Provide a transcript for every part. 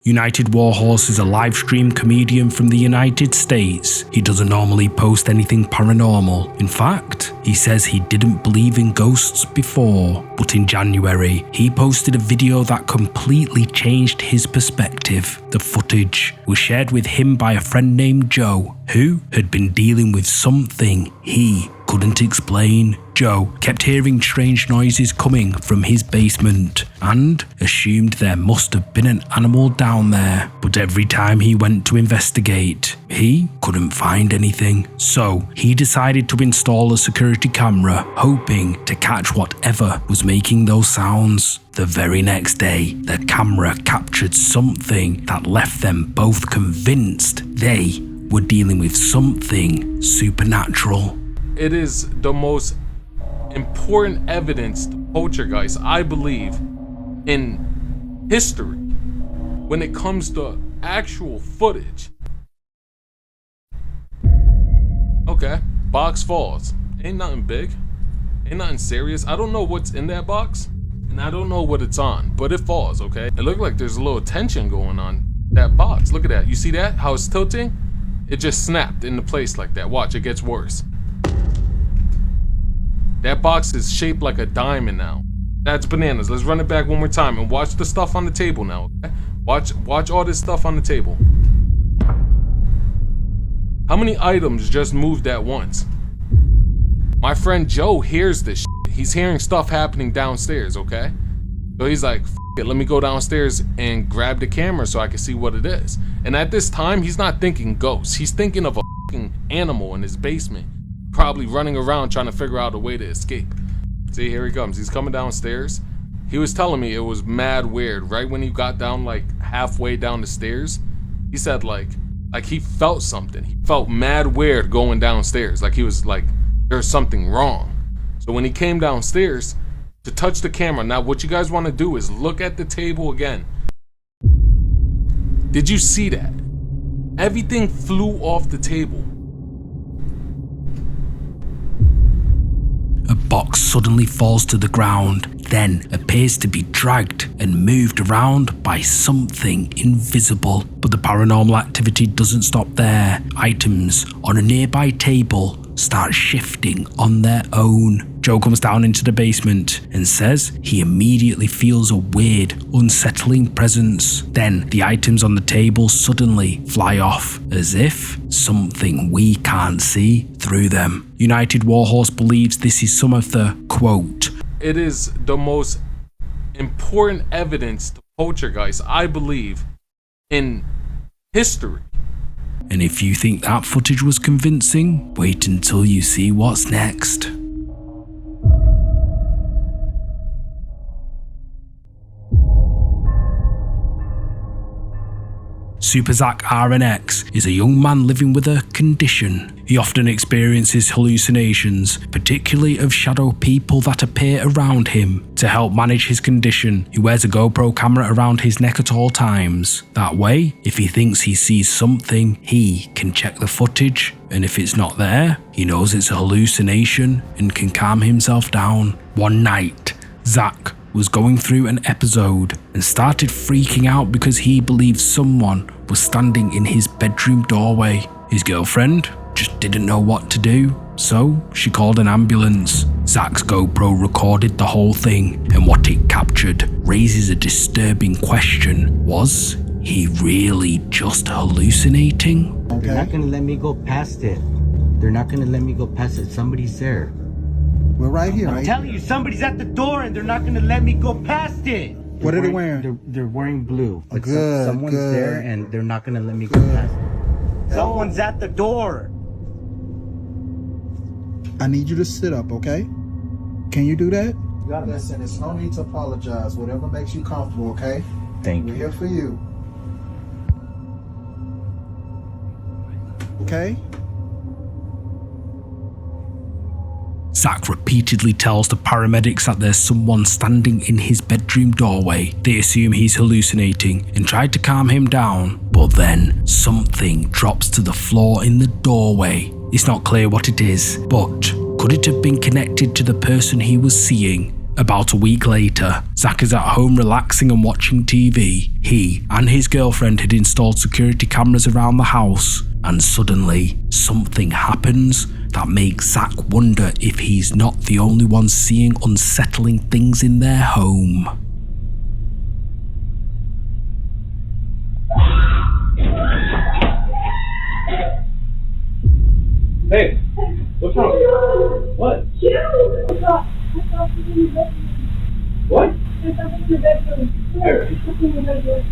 United Warhorse is a live stream comedian from the United States. He doesn't normally post anything paranormal. In fact, he says he didn't believe in ghosts before, but in January, he posted a video that completely changed his perspective. The footage was shared with him by a friend named Joe, who had been dealing with something he couldn't explain. Joe kept hearing strange noises coming from his basement and assumed there must have been an animal down there, but every time he went to investigate, he couldn't find anything. So he decided to install a security camera, hoping to catch whatever was making those sounds. The very next day, the camera captured something that left them both convinced they were dealing with something supernatural. It is the most important evidence to poltergeist, I believe, in history when it comes to actual footage. Okay, box falls. Ain't nothing big. Ain't nothing serious. I don't know what's in that box, and I don't know what it's on, but it falls, okay? It looked like there's a little tension going on that box. Look at that. You see that? How it's tilting? It just snapped into place like that. Watch, it gets worse. That box is shaped like a diamond now. That's bananas. Let's run it back one more time and watch the stuff on the table now, okay? Watch all this stuff on the table. How many items just moved at once? My friend Joe hears this shit. He's hearing stuff happening downstairs, okay? So he's like, F it, let me go downstairs and grab the camera so I can see what it is. And at this time, he's not thinking ghosts. He's thinking of a fucking animal in his basement, probably running around trying to figure out a way to escape. See, here he comes. He's coming downstairs. He was telling me it was mad weird. Right when he got down, like halfway down the stairs, he said like he felt something. He felt mad weird going downstairs. Like he was like, there's something wrong. So when he came downstairs to touch the camera, now what you guys want to do is look at the table again. Did you see that? Everything flew off the table. A box suddenly falls to the ground, then appears to be dragged and moved around by something invisible. But the paranormal activity doesn't stop there. Items on a nearby table start shifting on their own. Joe comes down into the basement and says he immediately feels a weird, unsettling presence. Then the items on the table suddenly fly off, as if something we can't see through them. United Warhorse believes this is some of the, quote, it is the most important evidence to poltergeist, I believe, in history. And if you think that footage was convincing, wait until you see what's next. Super Zach RNX is a young man living with a condition. He often experiences hallucinations, particularly of shadow people that appear around him. To help manage his condition, he wears a GoPro camera around his neck at all times. That way, if he thinks he sees something, he can check the footage, and if it's not there, he knows it's a hallucination and can calm himself down. One night, Zach was going through an episode and started freaking out because he believed someone was standing in his bedroom doorway. His girlfriend just didn't know what to do, so she called an ambulance. Zach's GoPro recorded the whole thing, and what it captured raises a disturbing question. Was he really just hallucinating? They're not gonna let me go past it. They're not gonna let me go past it. Somebody's there. We're right here. I'm telling you, somebody's at the door and they're not gonna let me go past it. What are they wearing? They're wearing blue. Like good, someone's good. there and they're not gonna let me go past it. Someone's at the door. I need you to sit up, okay? Can you do that? Listen, there's no need to apologize. Whatever makes you comfortable, okay? Thank We're you. here for you. Okay? Zach repeatedly tells the paramedics that there's someone standing in his bedroom doorway. They assume he's hallucinating and try to calm him down, but then something drops to the floor in the doorway. It's not clear what it is, but could it have been connected to the person he was seeing? About a week later, Zach is at home relaxing and watching TV. He and his girlfriend had installed security cameras around the house, and suddenly something happens that makes Zach wonder if he's not the only one seeing unsettling things in their home. Hey, what's wrong? What? I saw something in the bedroom. What? There's something in the bedroom. Where? There's something in the bedroom.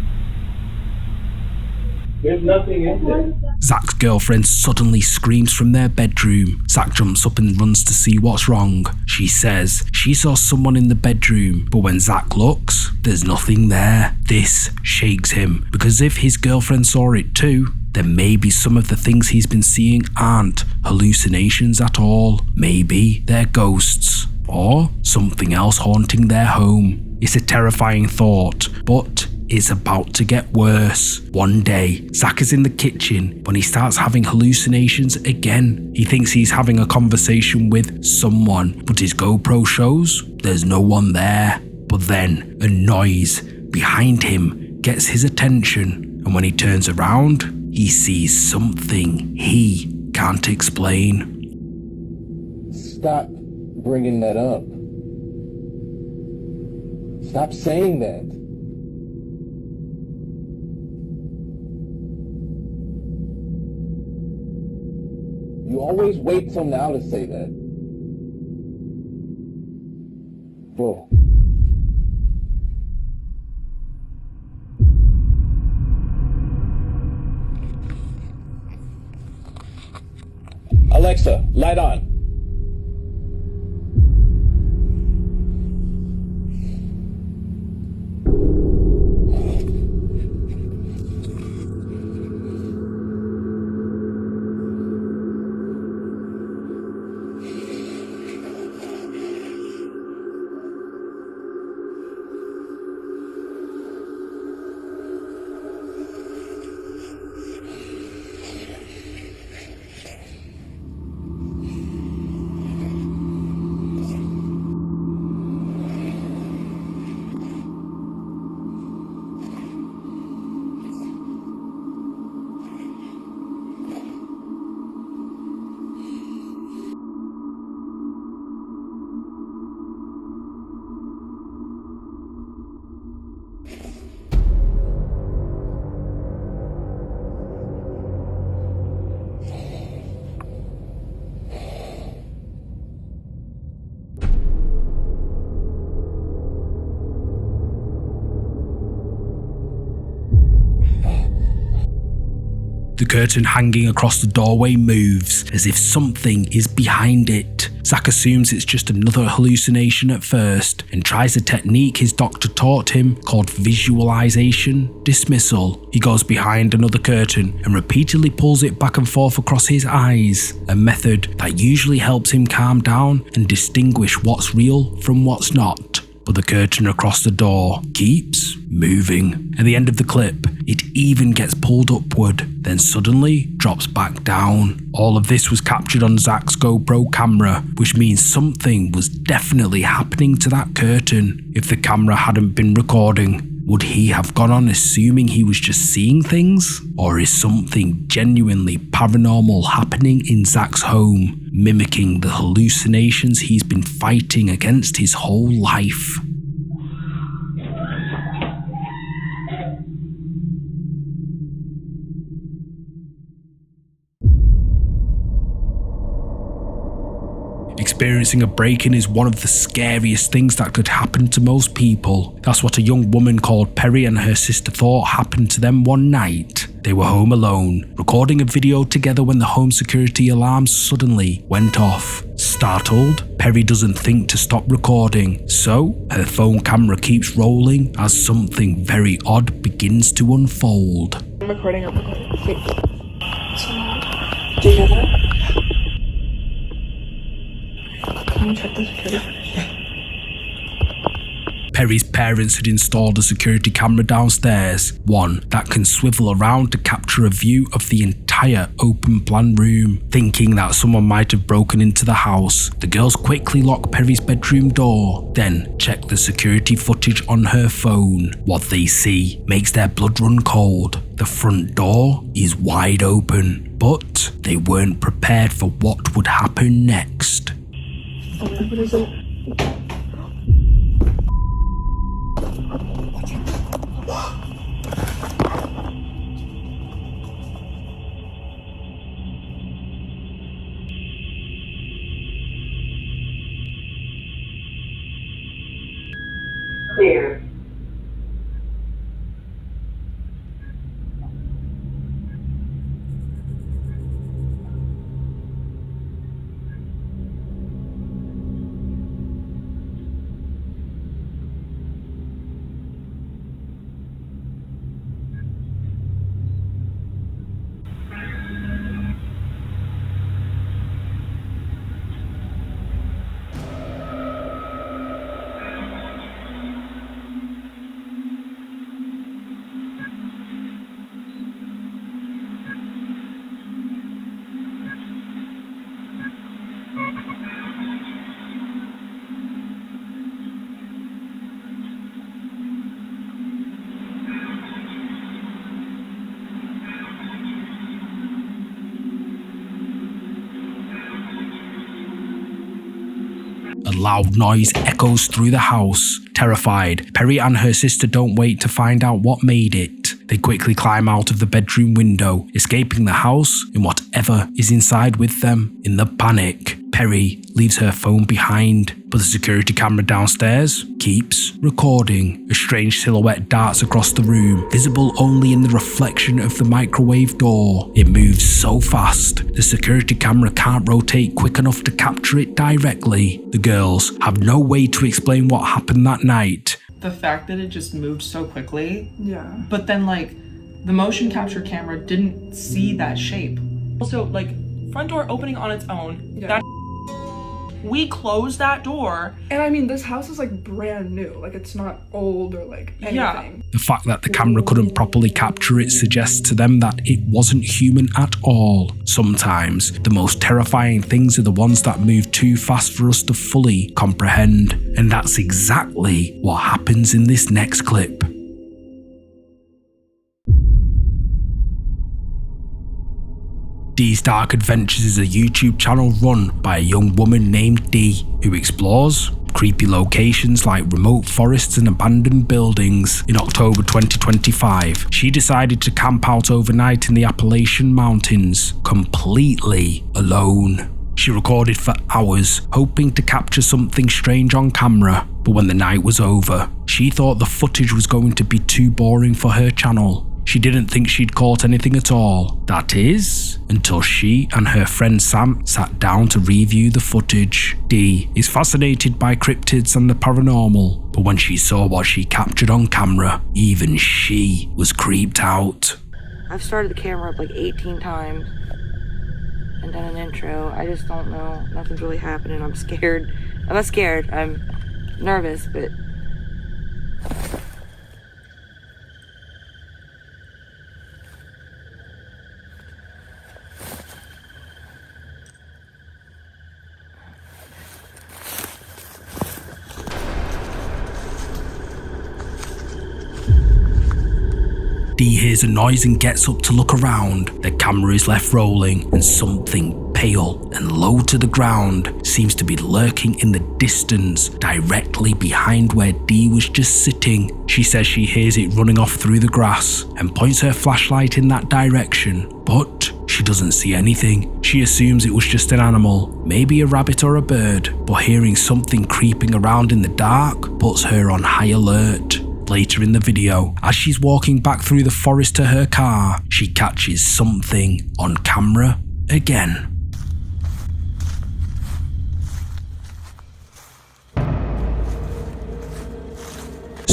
There's nothing in there. Zach's girlfriend suddenly screams from their bedroom. Zach jumps up and runs to see what's wrong. She says she saw someone in the bedroom, but when Zach looks, there's nothing there. This shakes him, because if his girlfriend saw it too, then maybe some of the things he's been seeing aren't hallucinations at all. Maybe they're ghosts, or something else haunting their home. It's a terrifying thought, but it's about to get worse. One day, Zach is in the kitchen when he starts having hallucinations again. He thinks he's having a conversation with someone, but his GoPro shows there's no one there. But then, a noise behind him gets his attention, and when he turns around, he sees something he can't explain. Stop bringing that up. Stop saying that. You always wait till now to say that. Bro. Alexa, light on. The curtain hanging across the doorway moves as if something is behind it. Zach assumes it's just another hallucination at first and tries a technique his doctor taught him called visualization dismissal. He goes behind another curtain and repeatedly pulls it back and forth across his eyes, a method that usually helps him calm down and distinguish what's real from what's not. But the curtain across the door keeps moving. At the end of the clip, it even gets pulled upward, then suddenly drops back down. All of this was captured on Zach's GoPro camera, which means something was definitely happening to that curtain. If the camera hadn't been recording, would he have gone on assuming he was just seeing things? Or is something genuinely paranormal happening in Zach's home, mimicking the hallucinations he's been fighting against his whole life? Experiencing a break-in is one of the scariest things that could happen to most people. That's what a young woman called Perry and her sister thought happened to them one night. They were home alone, recording a video together when the home security alarm suddenly went off. Startled, Perry doesn't think to stop recording, so her phone camera keeps rolling as something very odd begins to unfold. I'm recording. Wait. Do you hear that? Can you check the security footage? Perry's parents had installed a security camera downstairs, one that can swivel around to capture a view of the entire open plan room. Thinking that someone might have broken into the house, the girls quickly lock Perry's bedroom door, then check the security footage on her phone. What they see makes their blood run cold. The front door is wide open, but they weren't prepared for what would happen next. What is it? Clear. A loud noise echoes through the house. Terrified, Perry and her sister don't wait to find out what made it. They quickly climb out of the bedroom window, escaping the house and whatever is inside with them. In the panic, Perry leaves her phone behind, but the security camera downstairs keeps recording. A strange silhouette darts across the room, visible only in the reflection of the microwave door. It moves so fast, the security camera can't rotate quick enough to capture it directly. The girls have no way to explain what happened that night. The fact that it just moved so quickly. Yeah. But then, like, the motion capture camera didn't see that shape. Also, like, front door opening on its own. Yeah. That we closed that door. And I mean, this house is like brand new. Like, it's not old or like anything. Yeah. The fact that the camera couldn't properly capture it suggests to them that it wasn't human at all. Sometimes, the most terrifying things are the ones that move too fast for us to fully comprehend. And that's exactly what happens in this next clip. Dee's Dark Adventures is a YouTube channel run by a young woman named Dee, who explores creepy locations like remote forests and abandoned buildings. In October 2025, she decided to camp out overnight in the Appalachian Mountains, completely alone. She recorded for hours, hoping to capture something strange on camera, but when the night was over, she thought the footage was going to be too boring for her channel. She didn't think she'd caught anything at all. That is, until she and her friend Sam sat down to review the footage. Dee is fascinated by cryptids and the paranormal, but when she saw what she captured on camera, even she was creeped out. I've started the camera up like 18 times and done an intro. I just don't know. Nothing's really happening. I'm scared. I'm not scared. I'm nervous, but... Dee hears a noise and gets up to look around. The camera is left rolling and something pale and low to the ground seems to be lurking in the distance directly behind where Dee was just sitting. She says she hears it running off through the grass and points her flashlight in that direction, but she doesn't see anything. She assumes it was just an animal, maybe a rabbit or a bird, but hearing something creeping around in the dark puts her on high alert. Later in the video, as she's walking back through the forest to her car, she catches something on camera again.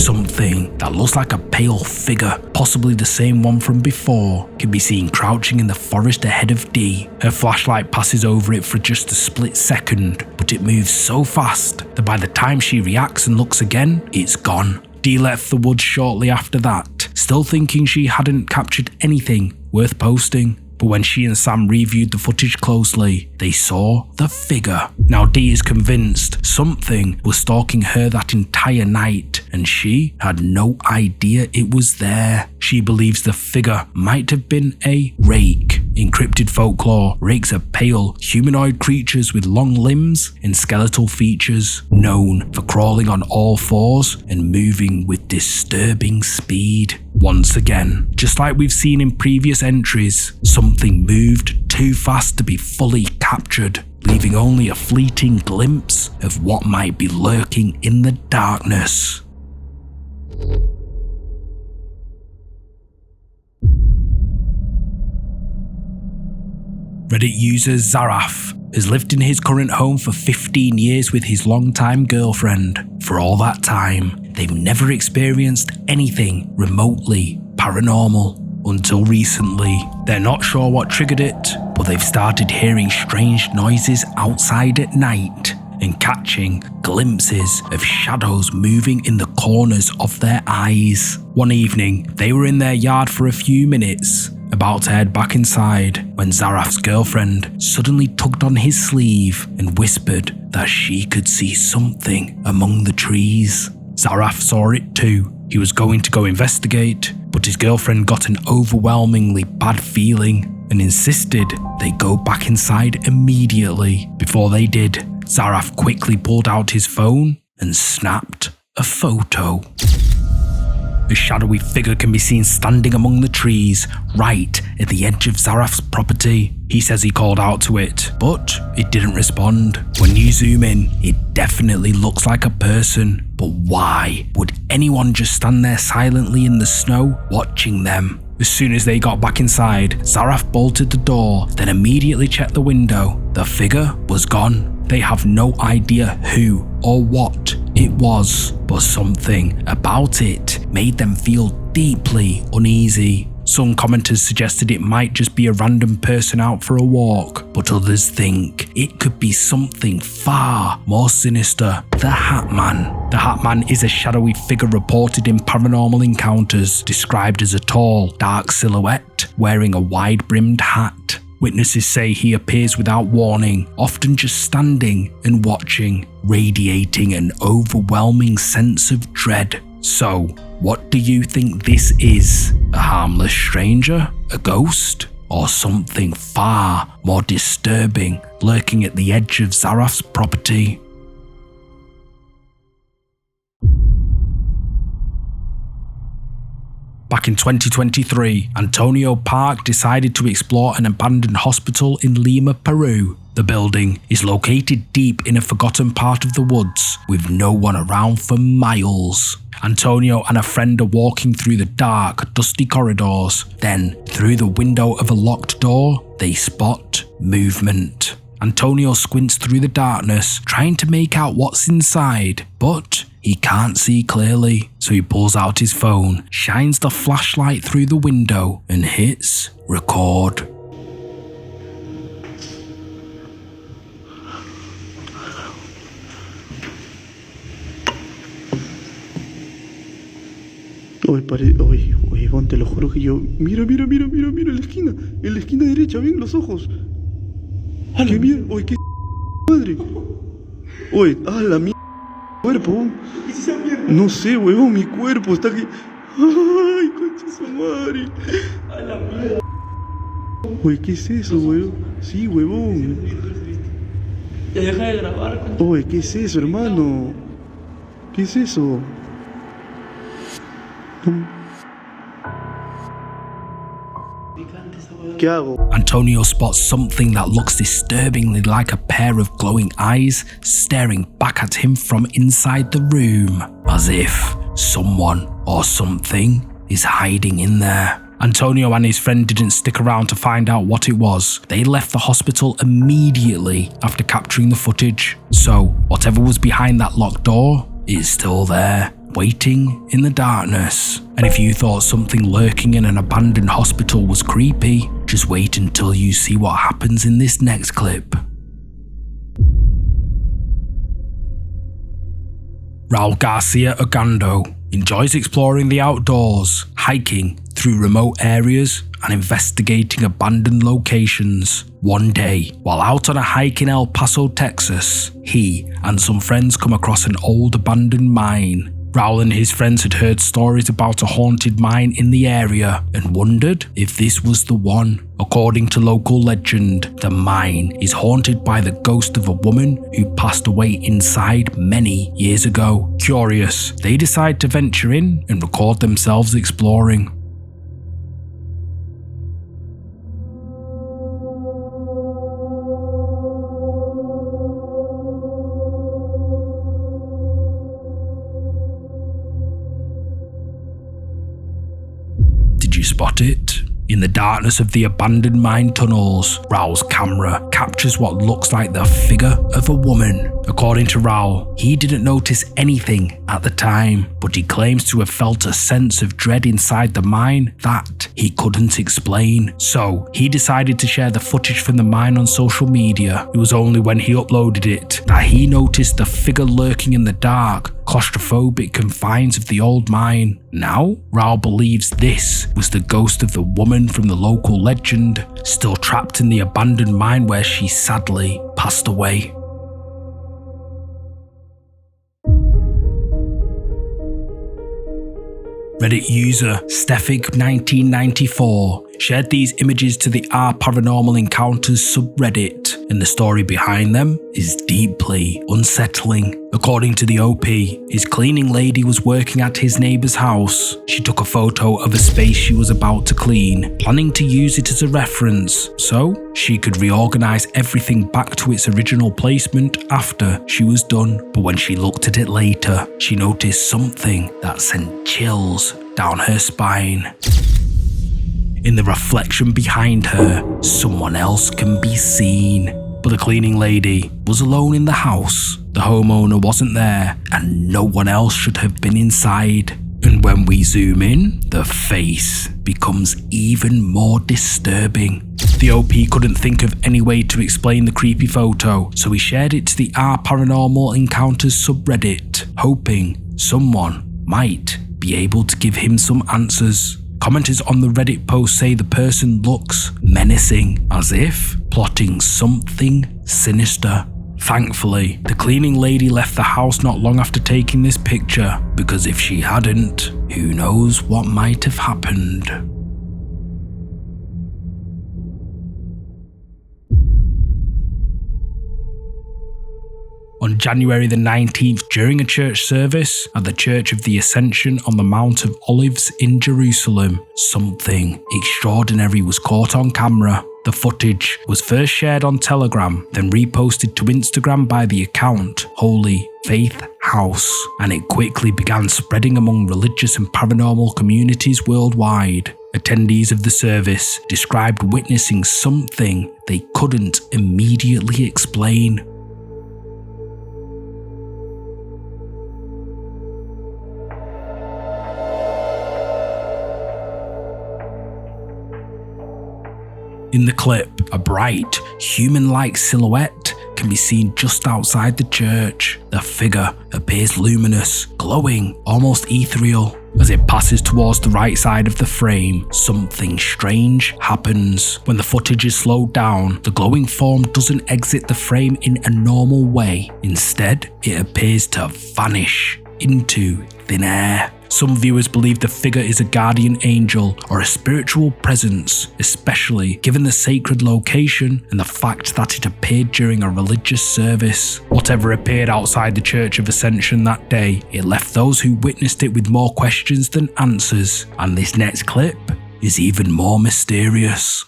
Something that looks like a pale figure, possibly the same one from before, can be seen crouching in the forest ahead of Dee. Her flashlight passes over it for just a split second, but it moves so fast that by the time she reacts and looks again, it's gone. Dee left the woods shortly after that, still thinking she hadn't captured anything worth posting. But when she and Sam reviewed the footage closely, they saw the figure. Now Dee is convinced something was stalking her that entire night, and she had no idea it was there. She believes the figure might have been a rake. In cryptid folklore, rakes are pale, humanoid creatures with long limbs and skeletal features, known for crawling on all fours and moving with disturbing speed. Once again, just like we've seen in previous entries, something moved too fast to be fully captured, leaving only a fleeting glimpse of what might be lurking in the darkness. Reddit user Zaraf has lived in his current home for 15 years with his longtime girlfriend. For all that time, they've never experienced anything remotely paranormal until recently. They're not sure what triggered it, but they've started hearing strange noises outside at night and catching glimpses of shadows moving in the corners of their eyes. One evening, they were in their yard for a few minutes, about to head back inside, when Zaraf's girlfriend suddenly tugged on his sleeve and whispered that she could see something among the trees. Zaraf saw it too. He was going to go investigate, but his girlfriend got an overwhelmingly bad feeling and insisted they go back inside immediately. Before they did, Zaraf quickly pulled out his phone and snapped a photo. A shadowy figure can be seen standing among the trees right at the edge of Zaraf's property. He says he called out to it, but it didn't respond. When you zoom in, it definitely looks like a person. But why would anyone just stand there silently in the snow, watching them? As soon as they got back inside, Zaraf bolted the door, then immediately checked the window. The figure was gone. They have no idea who or what it was, but something about it made them feel deeply uneasy. Some commenters suggested it might just be a random person out for a walk, but others think it could be something far more sinister. The Hat Man. The Hat Man is a shadowy figure reported in paranormal encounters, described as a tall, dark silhouette wearing a wide-brimmed hat. Witnesses say he appears without warning, often just standing and watching, radiating an overwhelming sense of dread. So, what do you think this is? A harmless stranger? A ghost? Or something far more disturbing lurking at the edge of Zaraf's property? Back in 2023, Antonio Park decided to explore an abandoned hospital in Lima, Peru. The building is located deep in a forgotten part of the woods, with no one around for miles. Antonio and a friend are walking through the dark, dusty corridors. Then, through the window of a locked door, they spot movement. Antonio squints through the darkness, trying to make out what's inside, but he can't see clearly, so he pulls out his phone, shines the flashlight through the window, and hits record. Oye, te lo juro que yo... Mira, en la esquina derecha, ven los ojos. ¿Qué mierda? Oye, qué madre. Oye, la mierda. Cuerpo. ¿Qué es esa mierda? No sé, huevón, mi cuerpo está aquí. Ay, concha su madre. A la mierda. Oye, ¿qué es eso, huevón? Sí, huevón. Ya deja de grabar, concha. Oye, ¿qué es eso, hermano? ¿Qué es eso? ¿Qué hago? Antonio spots something that looks disturbingly like a pair of glowing eyes staring back at him from inside the room, as if someone or something is hiding in there. Antonio and his friend didn't stick around to find out what it was. They left the hospital immediately after capturing the footage. So, whatever was behind that locked door is still there. waiting in the darkness. And if you thought something lurking in an abandoned hospital was creepy, just wait until you see what happens in this next clip. Raul Garcia Ogando enjoys exploring the outdoors, hiking through remote areas and investigating abandoned locations. One day, while out on a hike in El Paso, Texas, he and some friends come across an old abandoned mine. Raul and his friends had heard stories about a haunted mine in the area and wondered if this was the one. According to local legend, the mine is haunted by the ghost of a woman who passed away inside many years ago. Curious, they decide to venture in and record themselves exploring. Did you spot it? In the darkness of the abandoned mine tunnels, Raul's camera captures what looks like the figure of a woman. According to Raul, he didn't notice anything at the time, but he claims to have felt a sense of dread inside the mine that he couldn't explain. So he decided to share the footage from the mine on social media. It was only when he uploaded it that he noticed the figure lurking in the dark, claustrophobic confines of the old mine. Now, Raul believes this was the ghost of the woman from the local legend, still trapped in the abandoned mine where she sadly passed away. Reddit user Stefig1994 shared these images to the R Paranormal Encounters subreddit, and the story behind them is deeply unsettling. According to the OP, his cleaning lady was working at his neighbour's house. She took a photo of a space she was about to clean, planning to use it as a reference so she could reorganise everything back to its original placement after she was done. But when she looked at it later, she noticed something that sent chills down her spine. In the reflection behind her, someone else can be seen. But the cleaning lady was alone in the house. The homeowner wasn't there, and no one else should have been inside. And when we zoom in, the face becomes even more disturbing. The OP couldn't think of any way to explain the creepy photo, so he shared it to the R Paranormal Encounters subreddit, hoping someone might be able to give him some answers. Commenters on the Reddit post say the person looks menacing, as if plotting something sinister. Thankfully, the cleaning lady left the house not long after taking this picture, because if she hadn't, who knows what might have happened. On January the 19th, during a church service at the Church of the Ascension on the Mount of Olives in Jerusalem, something extraordinary was caught on camera. The footage was first shared on Telegram, then reposted to Instagram by the account Holy Faith House, and it quickly began spreading among religious and paranormal communities worldwide. Attendees of the service described witnessing something they couldn't immediately explain. In the clip, a bright, human-like silhouette can be seen just outside the church. The figure appears luminous, glowing, almost ethereal. As it passes towards the right side of the frame, something strange happens. When the footage is slowed down, the glowing form doesn't exit the frame in a normal way. Instead, it appears to vanish into thin air. Some viewers believe the figure is a guardian angel or a spiritual presence, especially given the sacred location and the fact that it appeared during a religious service. Whatever appeared outside the Church of Ascension that day, it left those who witnessed it with more questions than answers, and this next clip is even more mysterious.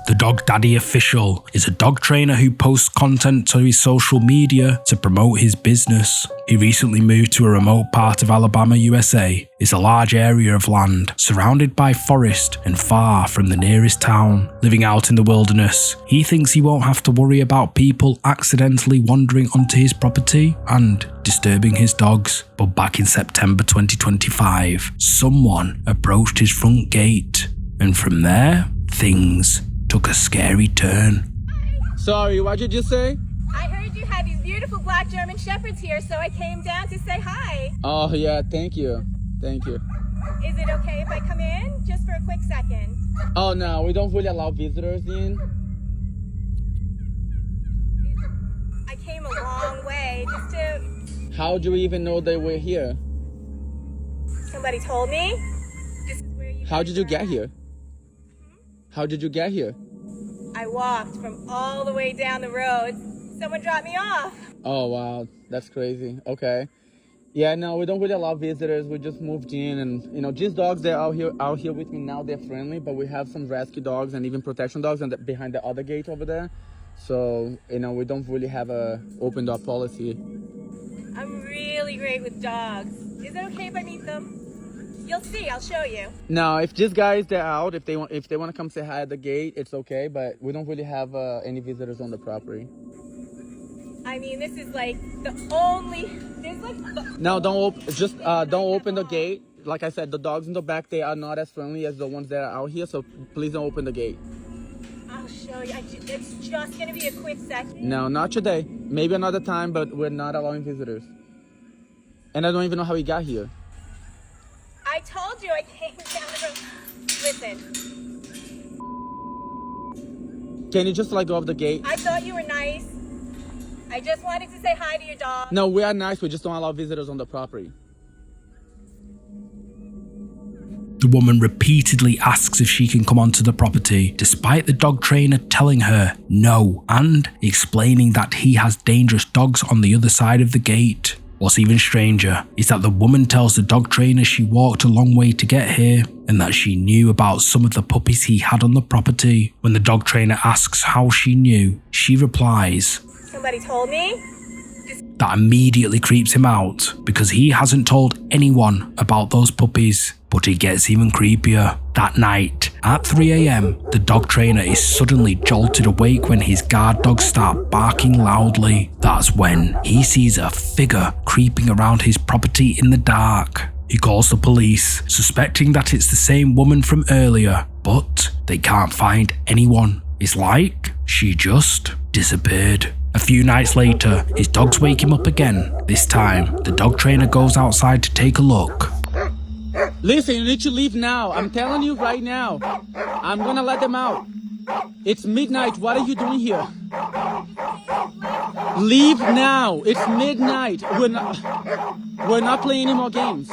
The Dog Daddy Official is a dog trainer who posts content to his social media to promote his business. He recently moved to a remote part of Alabama, USA. It's a large area of land, surrounded by forest and far from the nearest town. Living out in the wilderness, he thinks he won't have to worry about people accidentally wandering onto his property and disturbing his dogs. But back in September 2025, someone approached his front gate, and from there, things took a scary turn. Sorry, what did you say? I heard you had these beautiful black German shepherds here, so I came down to say hi. Oh yeah, thank you. Thank you. Is it okay if I come in just for a quick second? Oh no, we don't really allow visitors in. I came a long way just to... How do we even know they were here? Somebody told me. This is where you... How did you get here? How did you get here? I walked from all the way down the road. Someone dropped me off. Oh wow, that's crazy. Okay. Yeah, no, we don't really allow visitors. We just moved in, and you know, these dogs, they're out here with me now. They're friendly, but we have some rescue dogs and even protection dogs and behind the other gate over there. So, you know, we don't really have a open door policy. I'm really great with dogs. Is it okay if I meet them? You'll see, I'll show you. No, if these guys, they're out, if they want to come say hi at the gate, it's okay, but we don't really have any visitors on the property. I mean, this is like the only... There's like... No, don't open the gate. Like I said, the dogs in the back, they are not as friendly as the ones that are out here, so please don't open the gate. I'll show you. It's just gonna be a quick second. No, not today. Maybe another time, but we're not allowing visitors. And I don't even know how we got here. I told you I came down the road. Listen. Can you just let go of the gate? I thought you were nice. I just wanted to say hi to your dog. No, we are nice. We just don't allow visitors on the property. The woman repeatedly asks if she can come onto the property, despite the dog trainer telling her no and explaining that he has dangerous dogs on the other side of the gate. What's even stranger is that the woman tells the dog trainer she walked a long way to get here and that she knew about some of the puppies he had on the property. When the dog trainer asks how she knew, she replies, "Somebody told me." That immediately creeps him out because he hasn't told anyone about those puppies. But it gets even creepier. That night, at 3 AM, the dog trainer is suddenly jolted awake when his guard dogs start barking loudly. That's when he sees a figure creeping around his property in the dark. He calls the police, suspecting that it's the same woman from earlier, but they can't find anyone. It's like she just disappeared. A few nights later, his dogs wake him up again. This time, the dog trainer goes outside to take a look. Listen, you need to leave now. I'm telling you right now. I'm gonna let them out. It's midnight. What are you doing here? Leave now. It's midnight. We're not playing any more games.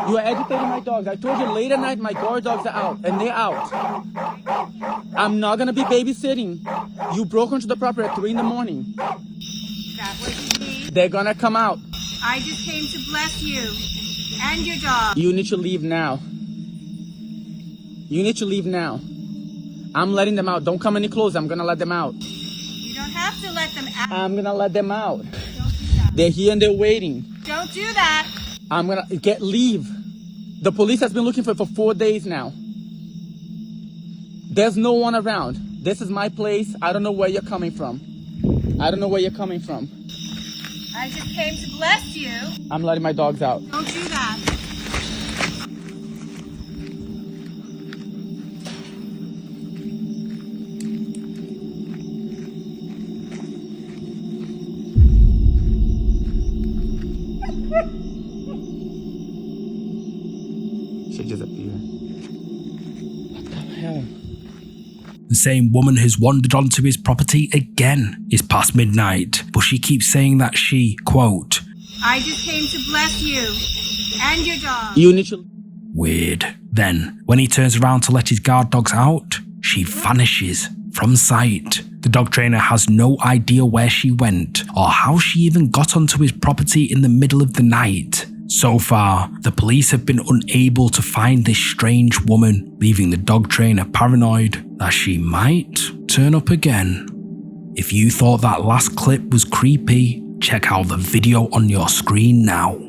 You are agitating my dogs. I told you late at night my guard dogs are out, and they're out. I'm not gonna be babysitting. You broke into the property at 3 in the morning. That was me. They're gonna come out. I just came to bless you and your dog. You need to leave now. You need to leave now. I'm letting them out. Don't come any closer. I'm gonna let them out. You don't have to let them out. I'm gonna let them out. Don't do that. They're here and they're waiting. Don't do that. I'm gonna leave. The police has been looking for 4 days now. There's no one around. This is my place. I don't know where you're coming from. I don't know where you're coming from. I just came to bless you. I'm letting my dogs out. Don't do that. She disappeared. What the hell? The same woman has wandered onto his property again. It's past midnight, but she keeps saying that she, quote, I just came to bless you and your dog. You need to... Weird. Then, when he turns around to let his guard dogs out, she vanishes from sight. The dog trainer has no idea where she went or how she even got onto his property in the middle of the night. So far, the police have been unable to find this strange woman, leaving the dog trainer paranoid that she might turn up again. If you thought that last clip was creepy, check out the video on your screen now.